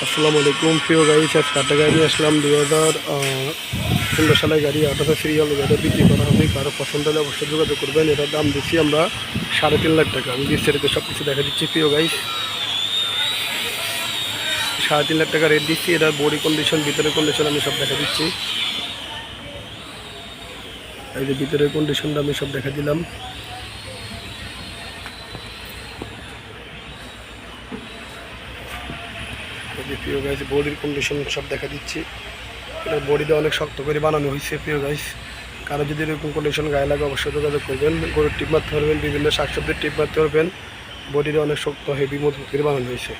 আসসালামু আলাইকুম প্রিয় গাইস, আজকে একটা গাড়ি নিয়ে আসলাম 2015 সালের গাড়ি। 28 সিরিয়াল গাড়ি বিক্রি করা হবে। কারো পছন্দ হলে অবশ্যই যোগাযোগ করবেন। এটার দাম দিচ্ছি আমরা 3.5 লাখ টাকা। আমি বিস্তারিত সব কিছু দেখা দিচ্ছি প্রিয় গাইস। 3.5 লাখ টাকা রেট দিচ্ছি। এটার বডি কন্ডিশন, ভিতরের কন্ডিশন আমি সব দেখা দিচ্ছি। এই যে ভিতরের কন্ডিশনটা আমি সব দেখা দিলাম। প্রিয় গাইস, বডির কন্ডিশন সব দেখা দিচ্ছি। এটার বডিটা অনেক শক্ত করে বানানো হয়েছে প্রিয় গাইস। কারো যদি এরকম কন্ডিশন গায়ে লাগে অবশ্যই যোগাযোগ করবেন। গরুর টিপ মারতে পারবেন, বিভিন্ন শাকসবজির টিপ মারতে পারবেন। বডিটা অনেক শক্ত, হেভি, মজবুত করে বানানো হয়েছে।